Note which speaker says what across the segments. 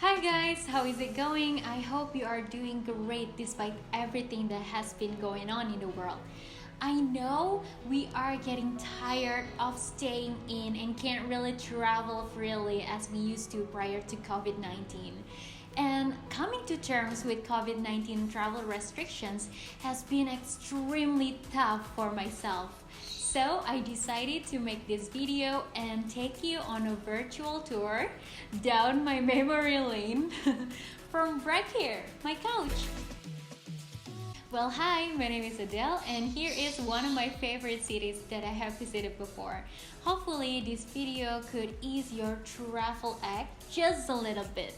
Speaker 1: Hi guys, how is it going? I hope you are doing great despite everything that has been going on in the world. I know we are getting tired of staying in and can't really travel freely as we used to prior to COVID 19. And coming to terms with COVID 19 travel restrictions has been extremely tough for myself. So I decided to make this video and take you on a virtual tour down my memory lane from right here, my couch. Well, hi, my name is Adele, and here is one of my favorite cities that I have visited before. Hopefully, this video could ease your travel act just a little bit,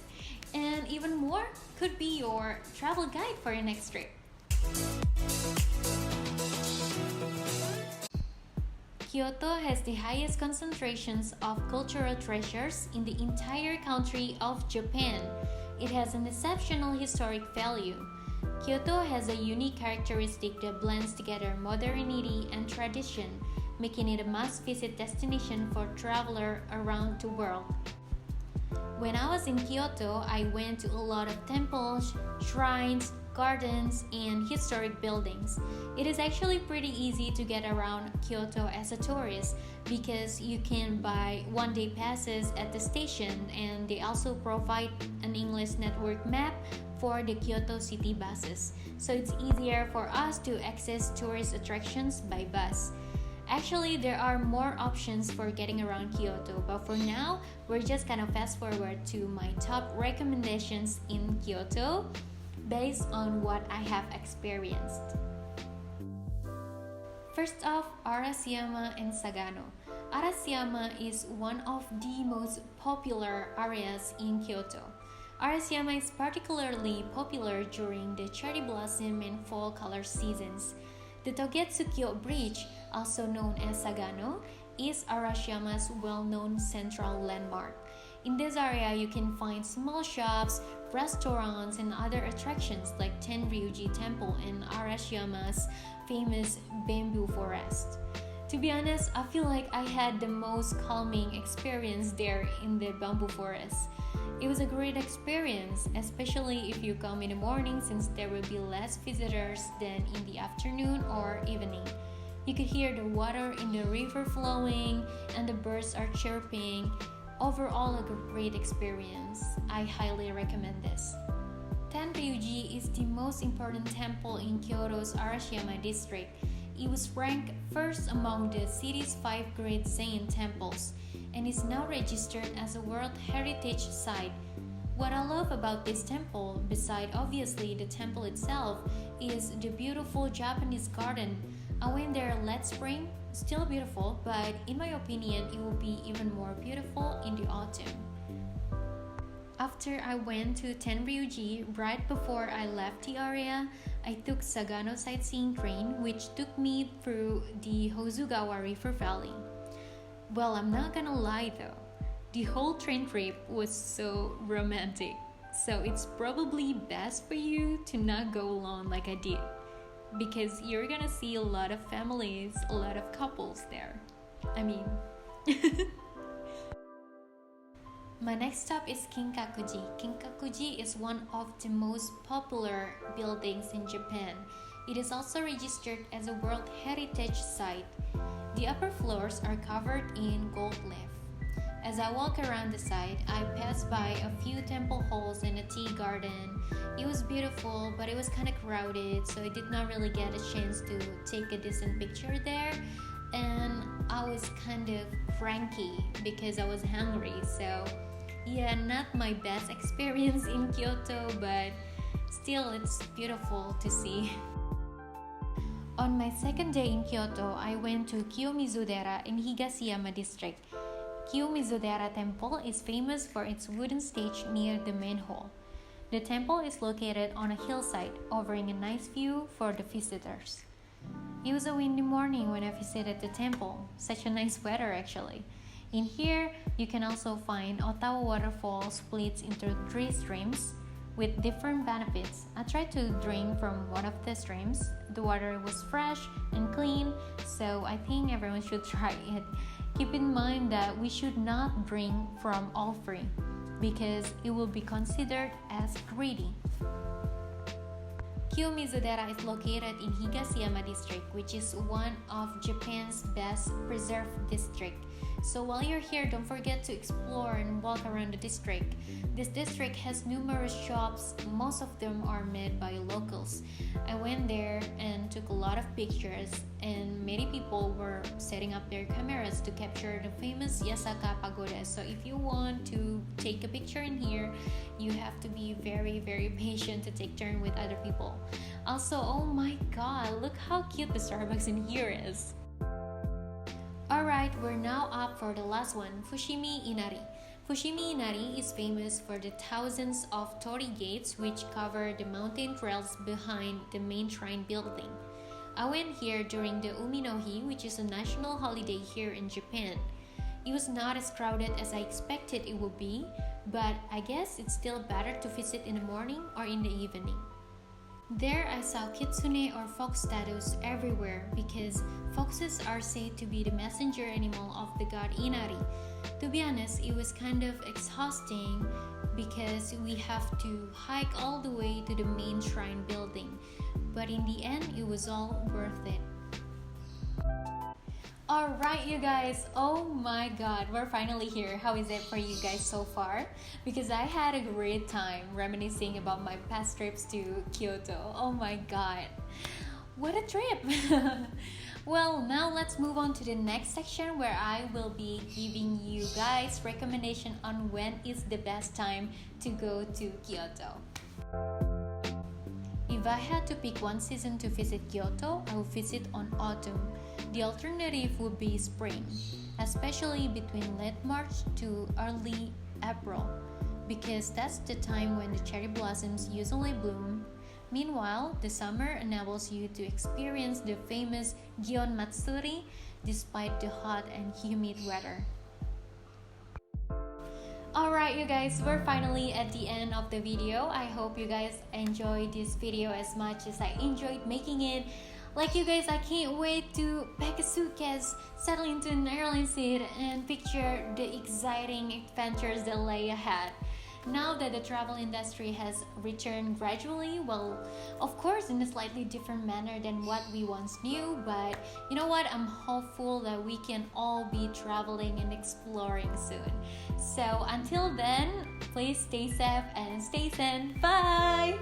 Speaker 1: and even more, could be your travel guide for your next trip. Kyoto has the highest concentrations of cultural treasures in the entire country of Japan. It has an exceptional historic value. Kyoto has a unique characteristic that blends together modernity and tradition, making it a must-visit destination for travelers around the world. When I was in Kyoto, I went to a lot of temples, shrines, gardens, and historic buildings. It is actually pretty easy to get around Kyoto as a tourist because you can buy one-day passes at the station, and they also provide an English network map for the Kyoto city buses. So it's easier for us to access tourist attractions by bus. Actually, there are more options for getting around Kyoto, but for now, we're just gonna fast forward to my top recommendations in Kyoto based on what I have experienced. First off, Arashiyama and Sagano. Arashiyama is one of the most popular areas in Kyoto. Arashiyama is particularly popular during the cherry blossom and fall color seasons. The Togetsukyo Bridge, also known as Sagano, is Arashiyama's well-known central landmark. In this area, you can find small shops, restaurants, and other attractions like Tenryuji Temple and Arashiyama's famous bamboo forest. To be honest, I feel like I had the most calming experience there in the bamboo forest. It was a great experience, especially if you come in the morning since there will be less visitors than in the afternoon or evening. You could hear the water in the river flowing and the birds are chirping. Overall, a great experience. I highly recommend this. Tenryuji is the most important temple in Kyoto's Arashiyama district. It was ranked first among the city's 5 great Zen temples and is now registered as a World Heritage Site. What I love about this temple, beside obviously the temple itself, is the beautiful Japanese garden. I went there last spring, still beautiful, but in my opinion, it will be even more beautiful in the autumn. After I went to Tenryuji, right before I left the area, I took Sagano sightseeing train, which took me through the Hozugawa River Valley. Well, I'm not gonna lie though, the whole train trip was so romantic. So it's probably best for you to not go alone like I did, because you're gonna see a lot of families, a lot of couples there. My next stop is Kinkakuji. Kinkakuji is one of the most popular buildings in Japan. It is also registered as a World Heritage Site. The upper floors are covered in gold leaf. As I walk around the site, I pass by a few temple halls and a tea garden. It was beautiful, but it was kind of crowded, so I did not really get a chance to take a decent picture there. And I was kind of cranky because I was hungry, so yeah, not my best experience in Kyoto, but still it's beautiful to see. On my second day in Kyoto, I went to Kiyomizu-dera in Higashiyama district. Kiyomizu-dera Temple is famous for its wooden stage near the main hall. The temple is located on a hillside, offering a nice view for the visitors. It was a windy morning when I visited the temple. Such a nice weather actually. In here, you can also find Ottawa waterfall split into 3 streams with different benefits. I tried to drink from one of the streams. The water was fresh and clean, so I think everyone should try it. Keep in mind that we should not drink from all 3. because it will be considered as greedy. Kiyomizu-dera is located in Higashiyama district, which is one of Japan's best preserved district. So while you're here, don't forget to explore and walk around the district. This district has numerous shops, most of them are made by locals. I went there and took a lot of pictures, and many people were setting up their cameras to capture the famous Yasaka Pagoda. So if you want to take a picture in here, you have to be very patient to take turn with other people. Also, oh my god, look how cute the Starbucks in here is. Alright, we're now up for the last one, Fushimi Inari. Fushimi Inari is famous for the thousands of torii gates which cover the mountain trails behind the main shrine building. I went here during the Umi-no-hi, which is a national holiday here in Japan. It was not as crowded as I expected it would be, but I guess it's still better to visit in the morning or in the evening. There I saw kitsune or fox statues everywhere because foxes are said to be the messenger animal of the god Inari. To be honest, it was kind of exhausting because we have to hike all the way to the main shrine building, but in the end it was all worth it. Alright you guys, oh my god, we're finally here. How is it for you guys so far? Because I had a great time reminiscing about my past trips to Kyoto. Oh my god, what a trip! Well, now let's move on to the next section where I will be giving you guys recommendation on when is the best time to go to Kyoto. If I had to pick one season to visit Kyoto, I would visit on autumn. The alternative would be spring, especially between late March to early April, because that's the time when the cherry blossoms usually bloom. Meanwhile, the summer enables you to experience the famous Gion Matsuri despite the hot and humid weather. Alright you guys, we're finally at the end of the video. I hope you guys enjoyed this video as much as I enjoyed making it. Like you guys, I can't wait to pack a suitcase, settle into an airline seat, and picture the exciting adventures that lay ahead. Now that the travel industry has returned gradually, well, of course in a slightly different manner than what we once knew, but you know what, I'm hopeful that we can all be traveling and exploring soon. So until then, please stay safe and stay sane. Bye!